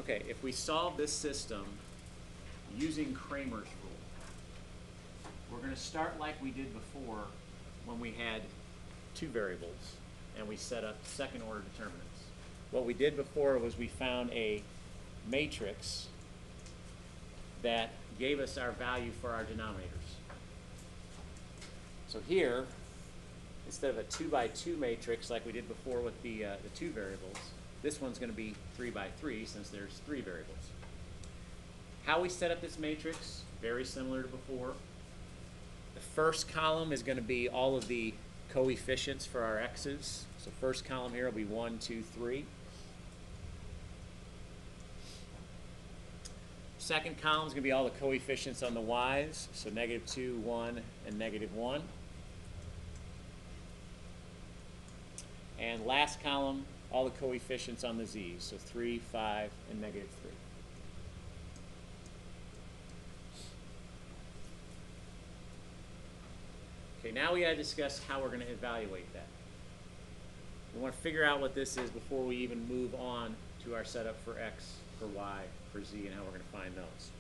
Okay, if we solve this system using Cramer's rule, we're going to start like we did before when we had two variables and we set up second order determinants. What we did before was we found a matrix that gave us our value for our denominators. So here, instead of a 2 by 2 matrix like we did before with the two variables, this one's going to be 3 by 3 since there's three variables. How we set up this matrix, very similar to before. The first column is going to be all of the coefficients for our x's. So first column here will be 1, 2, 3. Second column is going to be all the coefficients on the y's, so -2, 1, and -1. And last column, all the coefficients on the z's, so 3, 5, and -3. Okay, now we got to discuss how we're going to evaluate that. We want to figure out what this is before we even move on to our setup for x, for y, for z, and how we're going to find those.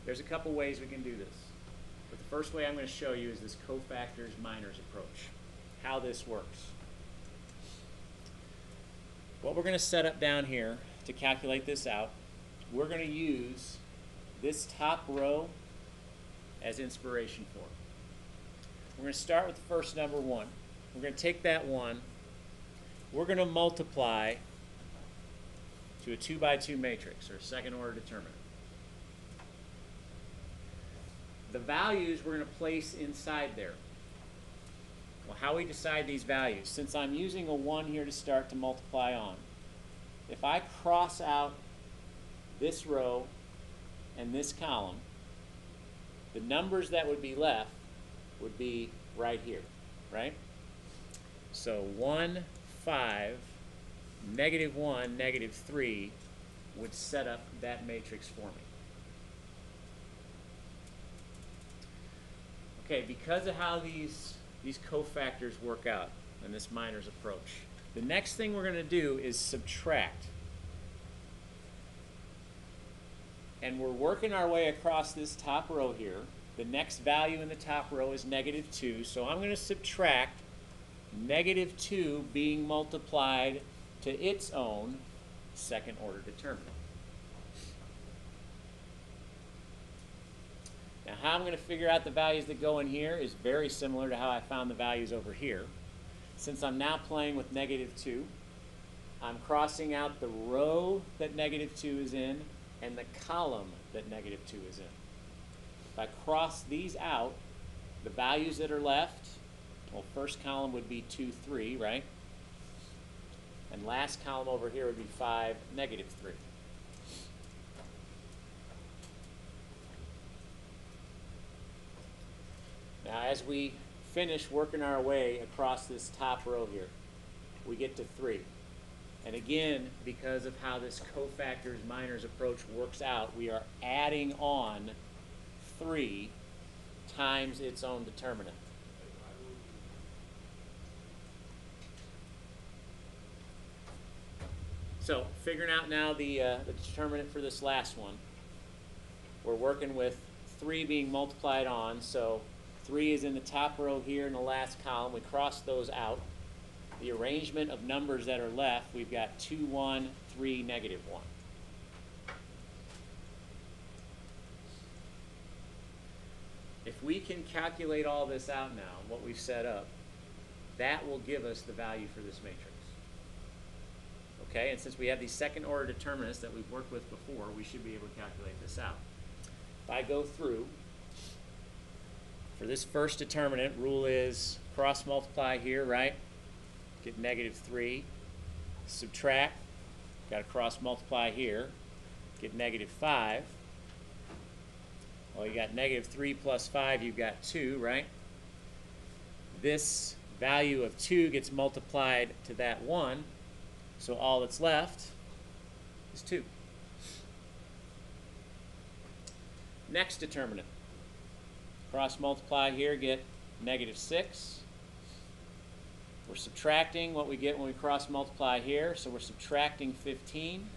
There's a couple ways we can do this. But the first way I'm going to show you is this cofactors minors approach, how this works. What we're going to set up down here to calculate this out, we're going to use this top row as inspiration for it. We're going to start with the first number 1. We're going to take that 1. We're going to multiply to a 2 by 2 matrix, or a second order determinant. The values we're going to place inside there. Well, how we decide these values, since I'm using a 1 here to start to multiply on, if I cross out this row and this column, the numbers that would be left would be right here, right? So 1, 5, -1, -3 would set up that matrix for me. Okay, because of how these cofactors work out in this minors approach, the next thing we're going to do is subtract. And we're working our way across this top row here. The next value in the top row is -2, so I'm going to subtract -2 being multiplied to its own second order determinant. Now, how I'm going to figure out the values that go in here is very similar to how I found the values over here. Since I'm now playing with -2, I'm crossing out the row that -2 is in and the column that -2 is in. If I cross these out, the values that are left, well, first column would be 2, 3, right? And last column over here would be 5, -3. Now, as we finish working our way across this top row here, we get to 3. And again, because of how this cofactors minors approach works out, we are adding on 3 times its own determinant. So, figuring out now the determinant for this last one, we're working with 3 being multiplied on, so 3 is in the top row here in the last column. We cross those out. The arrangement of numbers that are left, we've got 2, 1, 3, -1. If we can calculate all this out now, what we've set up, that will give us the value for this matrix. Okay, and since we have these second order determinants that we've worked with before, we should be able to calculate this out. If I go through, for this first determinant, rule is cross multiply here, right? Get -3. Subtract, got to cross multiply here, get -5. Well, you got -3 plus 5, you've got 2, right? This value of 2 gets multiplied to that 1, so all that's left is 2. Next determinant. Cross multiply here, get -6. We're subtracting what we get when we cross multiply here, so we're subtracting 15.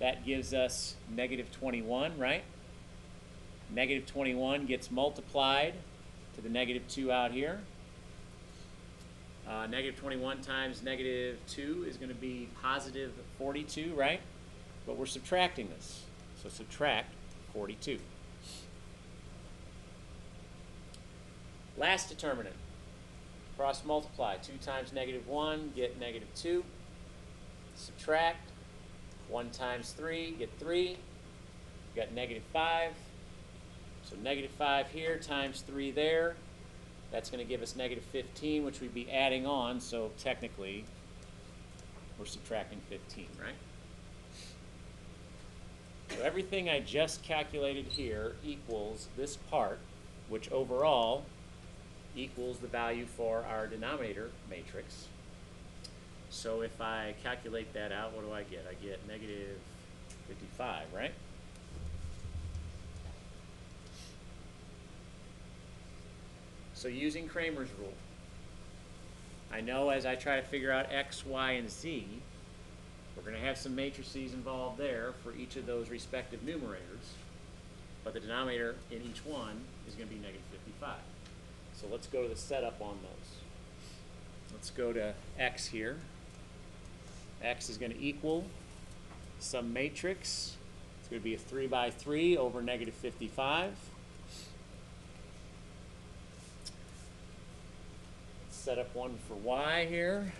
That gives us negative 21, right? Negative 21 gets multiplied to the negative 2 out here. Negative 21 times negative 2 is going to be positive 42, right? But we're subtracting this. So subtract 42. Last determinant. Cross multiply. 2 times negative 1, get negative 2. Subtract. 1 times 3, get 3. You got negative 5. So negative 5 here times 3 there. That's going to give us negative 15, which we'd be adding on. So technically, we're subtracting 15, right? So everything I just calculated here equals this part, which overall equals the value for our denominator matrix. So if I calculate that out, what do I get? I get negative 55, right? So using Cramer's rule, I know as I try to figure out x, y, and z, we're going to have some matrices involved there for each of those respective numerators, but the denominator in each one is going to be negative 55. So let's go to the setup on those. Let's go to x here. X is going to equal some matrix. It's going to be a 3 by 3 over negative 55. Let's set up one for y here.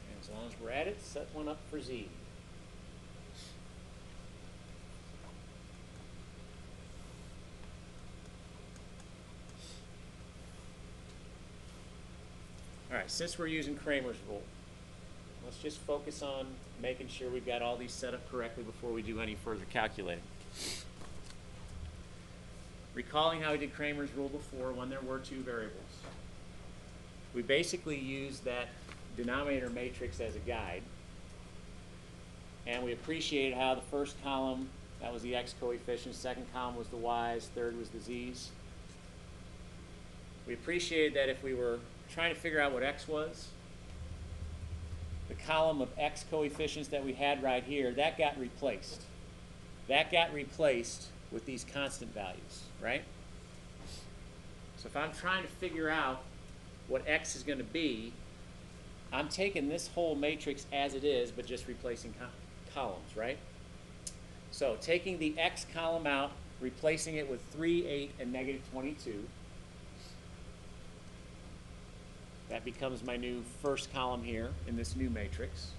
And as long as we're at it, set one up for z. All right, since we're using Cramer's rule, let's just focus on making sure we've got all these set up correctly before we do any further calculating. Recalling how we did Cramer's rule before when there were two variables. We basically used that denominator matrix as a guide, and we appreciated how the first column, that was the x coefficients, second column was the y's, third was the z's. We appreciated that if we were trying to figure out what x was, the column of x coefficients that we had right here, that got replaced. That got replaced with these constant values, right? So if I'm trying to figure out what x is going to be, I'm taking this whole matrix as it is, but just replacing columns, right? So taking the x column out, replacing it with 3, 8, and negative 22. That becomes my new first column here in this new matrix.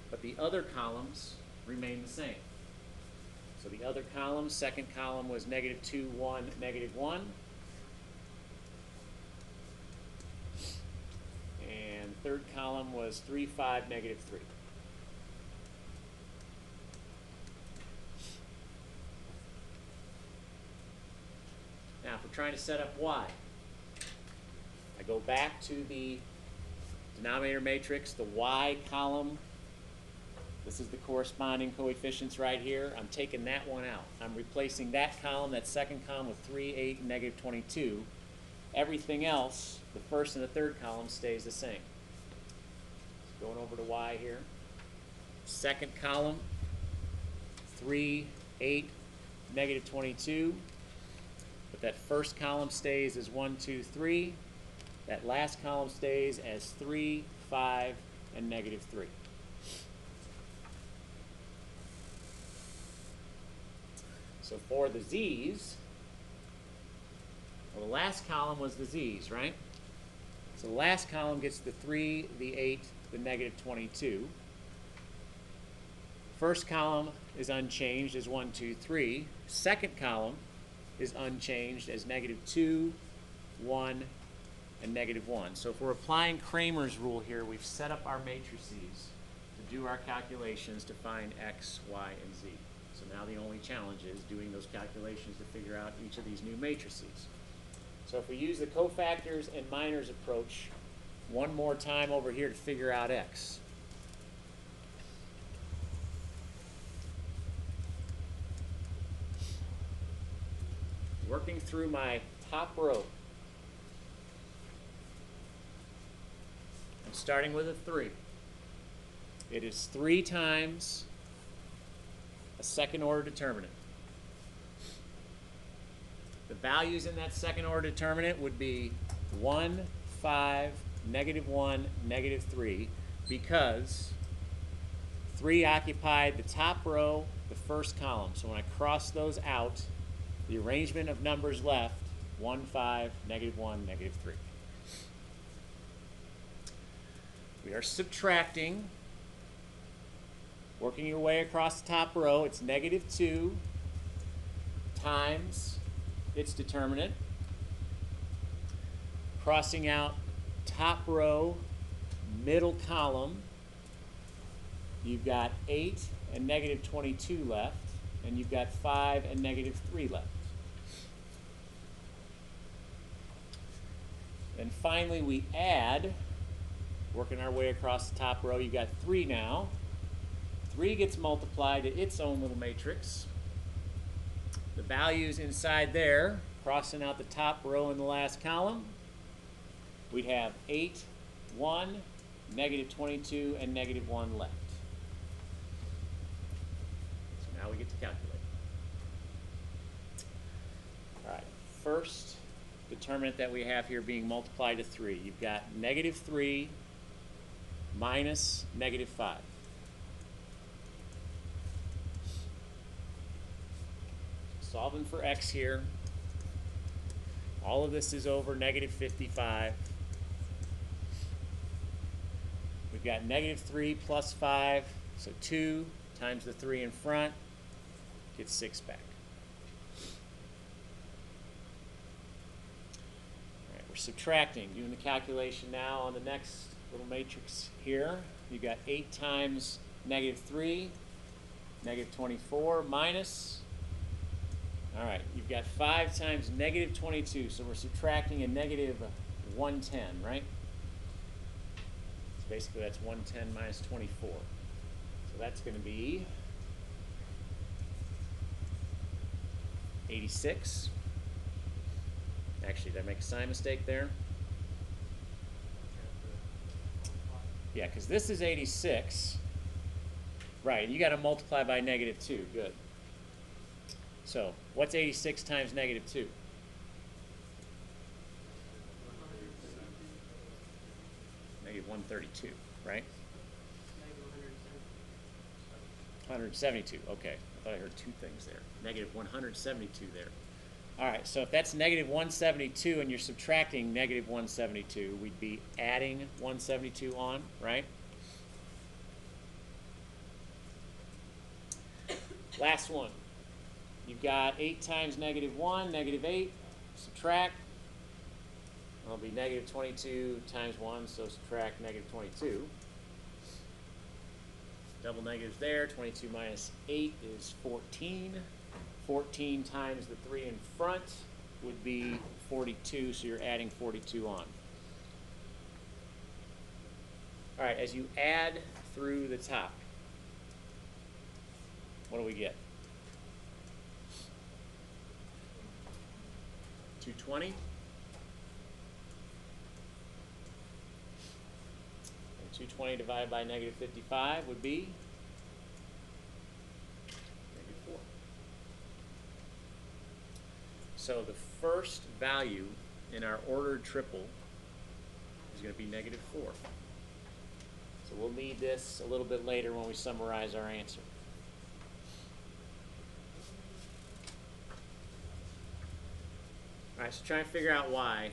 But the other columns remain the same. So the other column, second column was negative 2, 1, negative 1. And third column was 3, 5, negative 3. Now if we're trying to set up y, I go back to the denominator matrix, the y column. This is the corresponding coefficients right here. I'm taking that one out. I'm replacing that column, that second column, with 3, 8, and negative 22. Everything else, the first and the third column, stays the same. So going over to y here. Second column, 3, 8, negative 22. But that first column stays as 1, 2, 3. That last column stays as 3, 5, and negative 3. So for the z's, well, the last column was the z's, right? So the last column gets the 3, the 8, the negative 22. First column is unchanged as 1, 2, 3. Second column is unchanged as negative 2, 1, and negative 1. So if we're applying Cramer's rule here, we've set up our matrices to do our calculations to find x, y, and z. So now the only challenge is doing those calculations to figure out each of these new matrices. So if we use the cofactors and minors approach one more time over here to figure out x. Working through my top row, I'm starting with a 3. It is 3 times a second order determinant. The values in that second order determinant would be 1, 5, -1, -3, because 3 occupied the top row, the first column. So when I cross those out, the arrangement of numbers left, 1, 5, -1, -3. We are subtracting. Working your way across the top row, it's -2 times its determinant. Crossing out top row, middle column, you've got 8 and -22 left, and you've got 5 and -3 left. And finally, we add, working our way across the top row, you've got 3 now. 3 gets multiplied to its own little matrix. The values inside there, crossing out the top row in the last column, we'd have 8, 1, -22, and -1 left. So now we get to calculate. All right, first determinant that we have here being multiplied to 3. You've got -3 minus -5. Solving for x here. All of this is over -55. We've got -3 plus 5, so 2 times the 3 in front gets 6 back. All right, we're subtracting, doing the calculation now on the next little matrix here. You've got 8 times -3, -24 minus. All right, you've got 5 times -22, so we're subtracting a -110, right? So basically that's 110 minus 24. So that's going to be 86. Actually, did I make a sign mistake there? Yeah, because this is 86. Right, and you got to multiply by -2. Good. So, what's 86 times -2? -132, right? 172, okay. I thought I heard 2 things there. -172 there. All right, so if that's -172 and you're subtracting -172, we'd be adding 172 on, right? Last one. You've got 8 times -1, -8, subtract. It'll be -22 times 1, so subtract -22. Double negatives there. 22 minus 8 is 14. 14 times the 3 in front would be 42, so you're adding 42 on. All right, as you add through the top, what do we get? 220. And 220 divided by -55 would be -4. So the first value in our ordered triple is going to be -4. So we'll need this a little bit later when we summarize our answer. All right, so try and figure out why,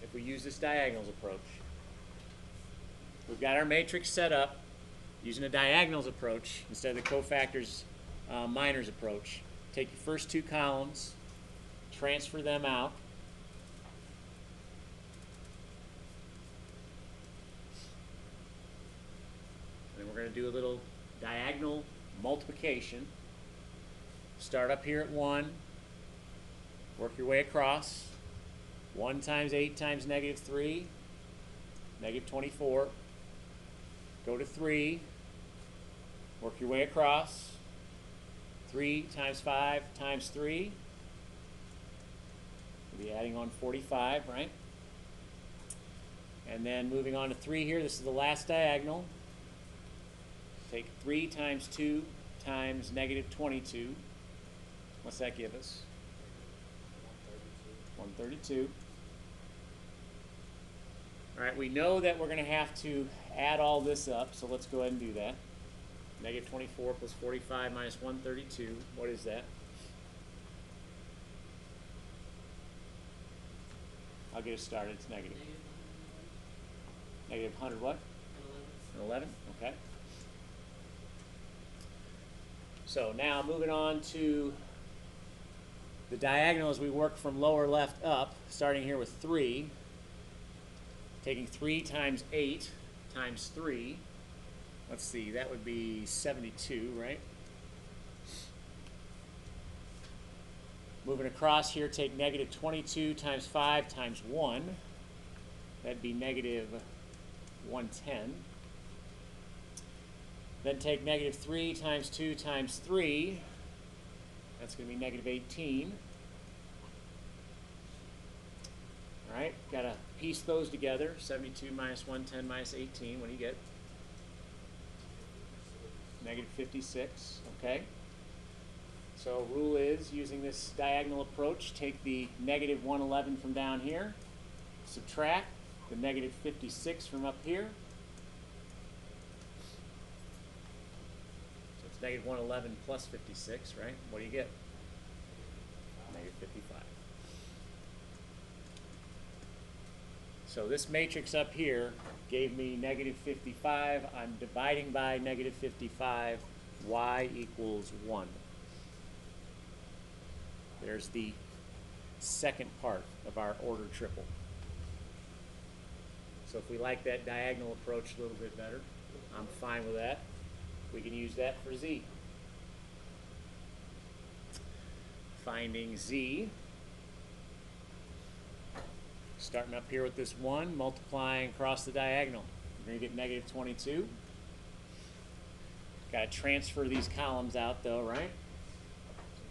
if we use this diagonals approach. We've got our matrix set up using a diagonals approach instead of the cofactors minors approach. Take your first 2 columns, transfer them out. And then we're going to do a little diagonal multiplication. Start up here at 1. Work your way across. 1 times 8 times -3, -24. Go to 3. Work your way across. 3 times 5 times 3. We'll be adding on 45, right? And then moving on to 3 here, this is the last diagonal. Take 3 times 2 times negative 22. What's that give us? 132. All right, we know that we're going to have to add all this up, so let's go ahead and do that. Negative 24 plus 45 minus 132. What is that? I'll get us started. It's negative. Negative 100 what? 11. Okay. So now moving on to the diagonal as we work from lower left up, starting here with 3. Taking 3 times 8 times 3. Let's see, that would be 72, right? Moving across here, take negative 22 times 5 times 1. That'd be negative 110. Then take negative 3 times 2 times 3. That's going to be negative 18. All right, got to piece those together. 72 minus 110 minus 18. What do you get? Negative 56. Okay. So rule is, using this diagonal approach, take the negative 111 from down here, subtract the negative 56 from up here. So it's negative 111 plus 56, right? What do you get? Negative 55. So this matrix up here gave me negative 55. I'm dividing by negative 55. Y equals 1. There's the second part of our order triple. So if we like that diagonal approach a little bit better, I'm fine with that. We can use that for Z. Finding Z. Starting up here with this 1, multiplying across the diagonal. We're going to get negative 22. Got to transfer these columns out though, right?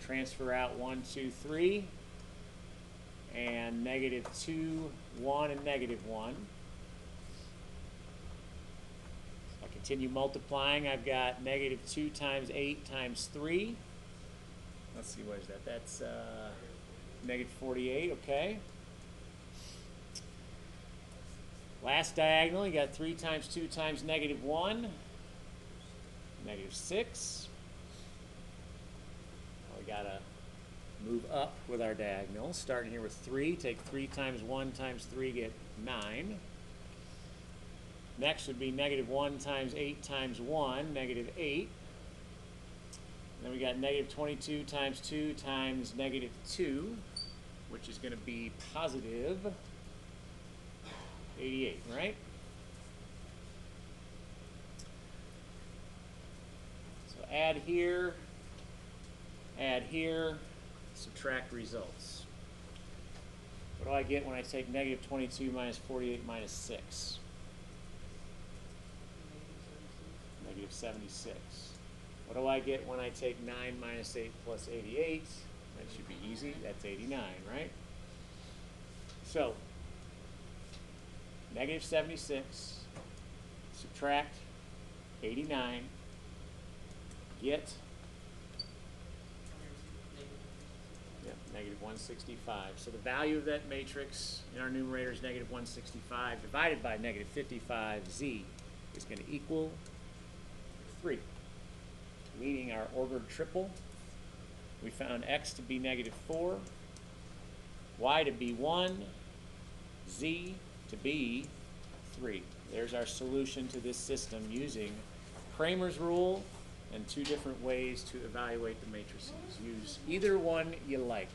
Transfer out 1, 2, 3, and negative 2, 1, and negative 1. So I continue multiplying. I've got negative 2 times 8 times 3. Let's see, what is that? That's negative 48, okay. Last diagonal, you got 3 times 2 times negative 1, negative 6. Gotta move up with our diagonal. Starting here with 3, take 3 times 1 times 3, get 9. Next would be negative 1 times 8 times 1, negative 8. Then we got negative 22 times 2 times negative 2, which is going to be positive 88, right? So add here. Add here, subtract results. What do I get when I take negative 22 minus 48 minus 6? Negative 76. What do I get when I take 9 minus 8 plus 88? That should be easy. That's 89, right? So, negative 76, subtract 89, get negative 165. So the value of that matrix in our numerator is negative 165 divided by negative 55z is going to equal 3. Meaning our ordered triple, we found x to be negative 4, y to be 1, z to be 3. There's our solution to this system using Cramer's rule and 2 different ways to evaluate the matrices. Use either one you like.